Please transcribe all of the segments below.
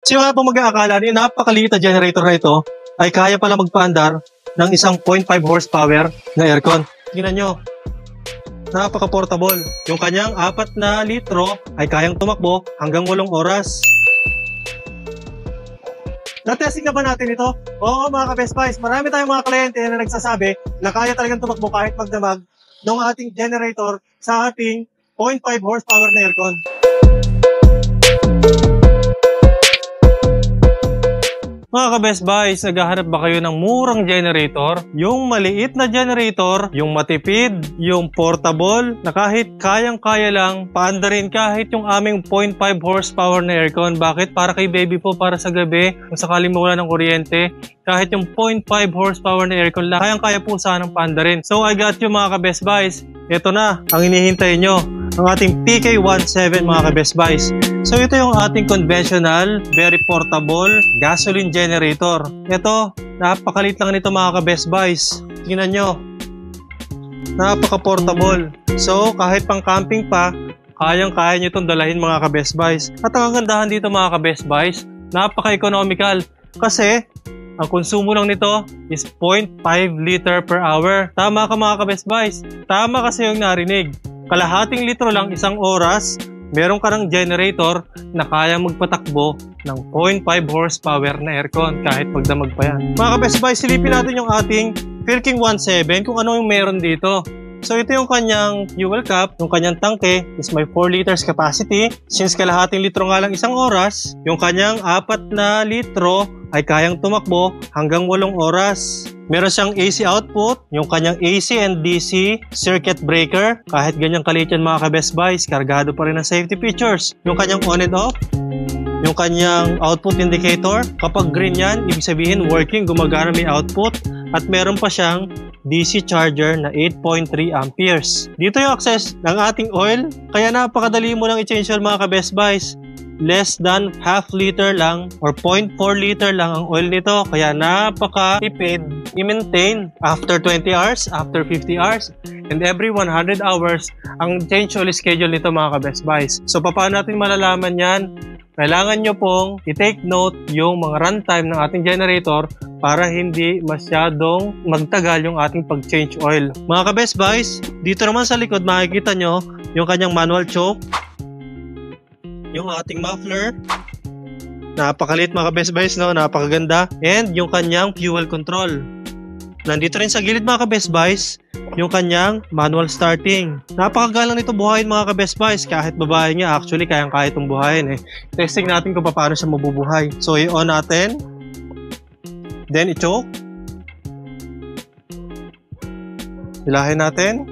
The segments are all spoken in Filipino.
So nga po mag-aakala niyo, napakaliit na generator na ito ay kaya pala magpaandar ng isang 0.5 horsepower na aircon. Tingnan nyo, napaka-portable. Yung kanyang 4 na litro ay kayang tumakbo hanggang 8 oras. Na-testing na ba natin ito? Oo mga ka-Best Buys, marami tayong mga kliyente na nagsasabi na kaya talagang tumakbo kahit magdamag ng ating generator sa ating 0.5 horsepower na aircon. Mga ka-Best Buys, naghahanap ba kayo ng murang generator? Yung maliit na generator, yung matipid, yung portable, na kahit kayang-kaya lang, paandarin kahit yung aming 0.5 horsepower na aircon. Bakit? Para kay baby po, para sa gabi, kung sakaling mawala ng kuryente, kahit yung 0.5 horsepower na aircon lang, kayang-kaya po sanang paandarin. So I got you mga ka-Best Buys. Ito na, ang hinihintay nyo, ang ating PK17 mga ka-Best Buys. So ito yung ating conventional, very portable gasoline generator. Ito, napakalit lang nito mga ka-Best Buys. Tingnan nyo, napaka-portable. So kahit pang camping pa, kayang-kaya nyo itong dalahin mga ka-Best Buys. At ang kagandahan dito mga ka-Best Buys, napaka-economical. Kasi ang konsumo lang nito is 0.5 liter per hour. Tama ka mga ka-Best Buys. Tama kasi yung narinig. Kalahating litro lang isang oras, meron ka ng generator na kaya magpatakbo ng 0.5 horsepower na aircon kahit magdamag pa yan. Mga ka-Best Buys, silipin natin yung ating PK17 kung ano yung meron dito. So ito yung kanyang fuel cap, yung kanyang tangke is may 4 liters capacity. Since kalahating litro nga lang isang oras, yung kanyang 4 na litro ay kayang tumakbo hanggang 8 oras. Meron siyang AC output, yung kanyang AC and DC circuit breaker. Kahit ganyang kaliit yan mga ka-Best Buys, kargado pa rin ang safety features. Yung kanyang on and off, yung kanyang output indicator. Kapag green yan, ibig sabihin working, gumagana, may output. At meron pa siyang DC charger na 8.3 amperes. Dito yung access ng ating oil, kaya napakadali mo lang i-change oil mga ka-Best Buys. Less than half liter lang or 0.4 liter lang ang oil nito, kaya napaka-tipid i-maintain after 20 hours, after 50 hours, and every 100 hours ang change oil schedule nito mga ka-Best Buys. So paano natin malalaman yan? Kailangan nyo pong i-take note yung mga runtime ng ating generator para hindi masyadong magtagal yung ating pag-change oil. Mga ka-Best Buys, dito naman sa likod makikita nyo yung kanyang manual choke, yung ating muffler, napakaliit mga ka-Best Buys, no? Napakaganda, and yung kanyang fuel control. Nandito rin sa gilid mga ka-Best Buys yung kanyang manual starting. Napakagalang nito buhayin mga ka-Best Buys. Kahit babae niya, actually kayang-kaya itong buhayin eh. Testing natin kung paano siya mabubuhay. So i-on natin, then i-choke, hilahin natin,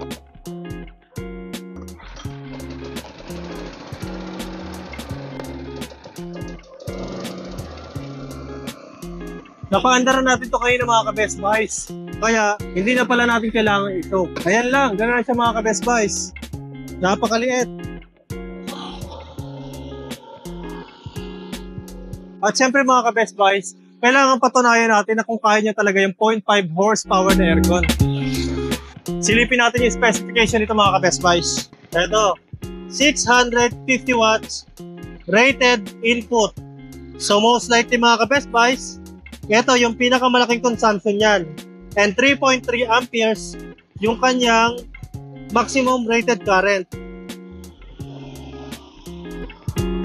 napaandaran natin to kayo ng mga ka-Best Buys. Kaya, hindi na pala natin kailangan ito. Ayan lang, gano'n siya mga ka-Best Buys. Napakaliit. At syempre mga ka-Best Buys, kailangan patunayan natin na kung kaya niya talaga yung 0.5 horsepower na aircon. Silipin natin yung specification nito mga ka-Best Buys. Ito, 650 watts rated input. So most likely mga ka-Best Buys, ito yung pinakamalaking consumption niyan. And 3.3 amperes yung kanyang maximum rated current.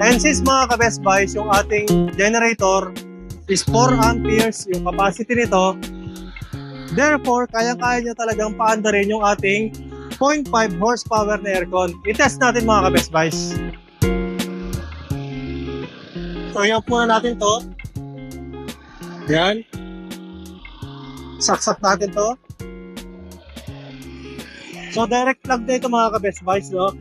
And since mga ka-Best Buys, yung ating generator is 4 amperes yung capacity nito, therefore, kaya-kaya niya talagang paandarin yung ating 0.5 horsepower na aircon. I-test natin mga ka-Best Buys. So, i-off muna natin to. Yan. Saksak natin to. So, direct plug na ito mga ka-Best Buys, no?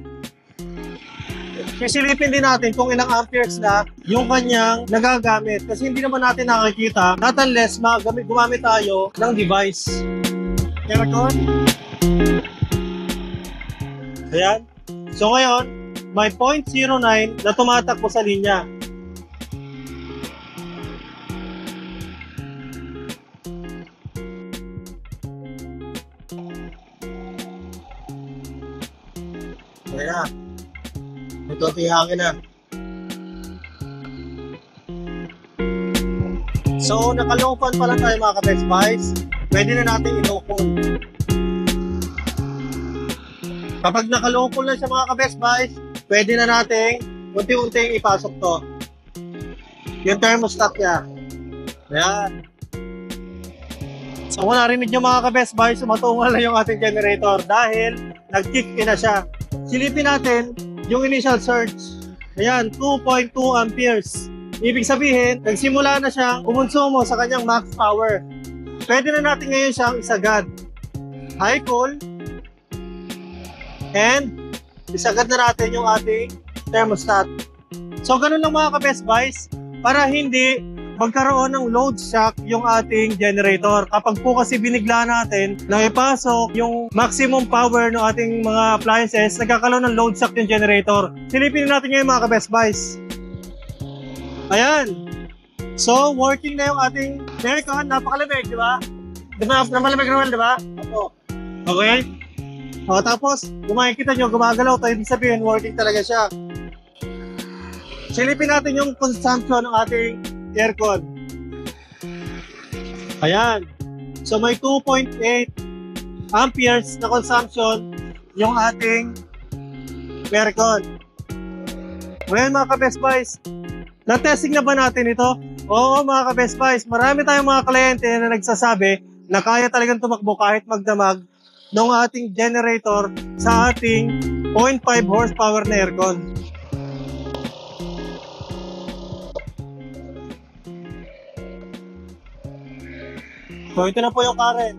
Sisilipin din natin kung ilang amperes na yung kanyang nagagamit. Kasi hindi naman natin nakikita not unless gumamit tayo ng device. Aircon. Ayan. So ngayon, may 0.09 na tumatakbo sa linya. Ayan. Ito, tihangin na. So, naka-low-fan pa lang tayo mga ka-Best Buys. Pwede na natin i-low-fan. Kapag naka-low-fan lang siya mga ka-Best Buys, pwede na natin unti-unting ipasok to. Yung thermostat niya. Ayan. So, kung narinig nyo mga ka-Best Buys, sumatungal na yung ating generator dahil nag-kick in na siya. Silipin natin yung initial surge. Ayan, 2.2 amperes. Ibig sabihin, nagsimula na siyang kumonsumo sa kanyang max power. Pwede na natin ngayon siyang isagad. High cool. And isagad na natin yung ating thermostat. So, ganun lang mga ka-Best Buys para hindi magkaroon ng load shock yung ating generator. Kapag po kasi binigla natin na ipasok yung maximum power ng ating mga appliances, nagkakaroon ng load shock yung generator. Silipin natin ngayon mga ka-Best Buys. Ayan. So, working na yung ating aircon. Napakalamig, di ba? Malamig naman, di ba? Opo. Okay? O, tapos, kung makikita nyo, gumagalaw ito, ibig sabihin, working talaga siya. Silipin natin yung consumption ng ating aircon. Ayan. So, may 2.8 amperes na consumption yung ating aircon. Ngayon mga ka-Best Buys, na-testing na ba natin ito? Oo mga ka-Best Buys, marami tayong mga kliyente na nagsasabi na kaya talagang tumakbo kahit magdamag ng ating generator sa ating 0.5 horsepower na aircon. So ito na po yung current.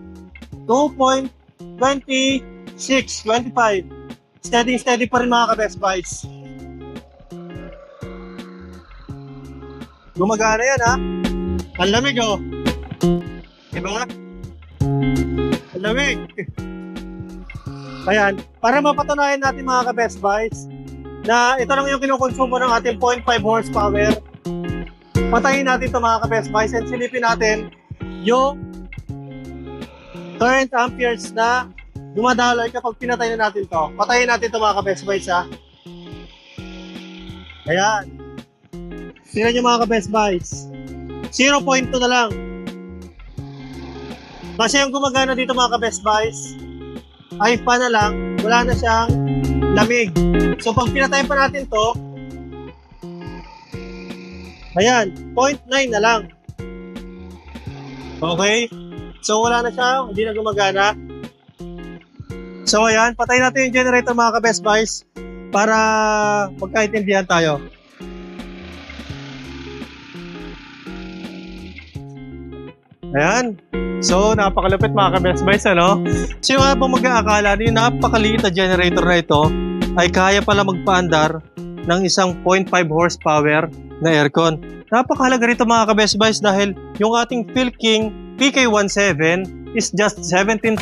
2.26, 25. Steady pa rin mga ka-Best Buys. Gumagana yan ha. Ang lamig oh. Diba? Ang lamig. Ayan. Para mapatunayan natin mga ka-Best Buys na ito lang yung kinukonsumo ng ating 0.5 horsepower. Patayin natin ito mga ka-Best Buys and silipin natin yung current amperes na dumadaloy kapag pinatay na natin ito. Patayin natin ito mga ka-Best Buys ha. Ayan. Tingnan nyo mga ka-Best Buys. 0.2 na lang. Kasi yung gumagana dito mga ka-Best Buys ay pa na lang, wala na siyang lamig. So pag pinatay pa natin to, ayan, 0.9 na lang. Okay? So wala na siya, hindi na gumagana. So ayan, patayin natin yung generator mga ka-Best Buys para magkaintindihan tayo. Ayan. So, napakalupit mga ka-Best Buys, ano? So, yung mga pong mag-aakala na yung napakaliit na generator na ito ay kaya pala magpaandar ng isang 0.5 horsepower na aircon. Napakahalaga rito mga ka-Best Buys dahil yung ating Philking PK17 is just 17,500.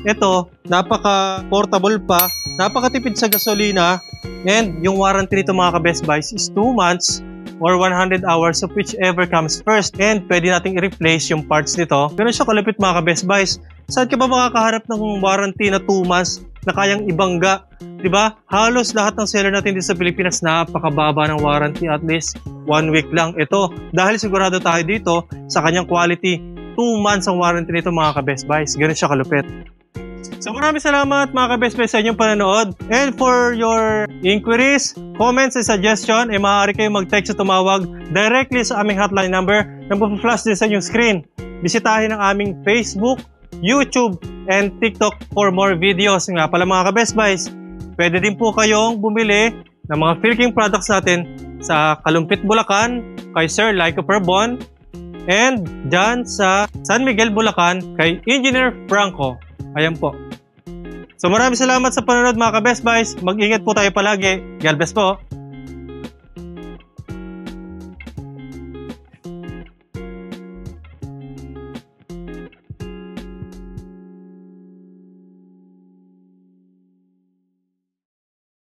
Ito, napaka-portable pa, napakatipid sa gasolina, and yung warranty nito mga ka-Best Buys is 2 months or 100 hours of whichever comes first. And pwede nating i-replace yung parts nito. Ganun siya kalupit mga ka-Best Buys. Saan ka ba makakaharap ng warranty na 2 months na kayang ibangga? Diba? Halos lahat ng seller natin dito sa Pilipinas napakababa ng warranty, at least 1 week lang. Ito, dahil sigurado tayo dito sa kanyang quality, 2 months ang warranty nito mga ka-Best Buys. Ganun siya kalupit. So maraming salamat mga ka-Best Buys sa inyong panonood. And for your inquiries, comments, and suggestion, maaari kayong mag-text o tumawag directly sa aming hotline number na flash din sa inyong screen. Bisitahin ang aming Facebook, YouTube, and TikTok for more videos. Nga pala mga ka-Best Buys, pwede din po kayong bumili ng mga Philking products natin sa Kalumpit, Bulacan, kay Sir Lyco Perbon, and dyan sa San Miguel, Bulacan, kay Engineer Franco. Ayan po. So maraming salamat sa panonood mga ka-Best Buys. Mag-ingat po tayo palagi. God bless po.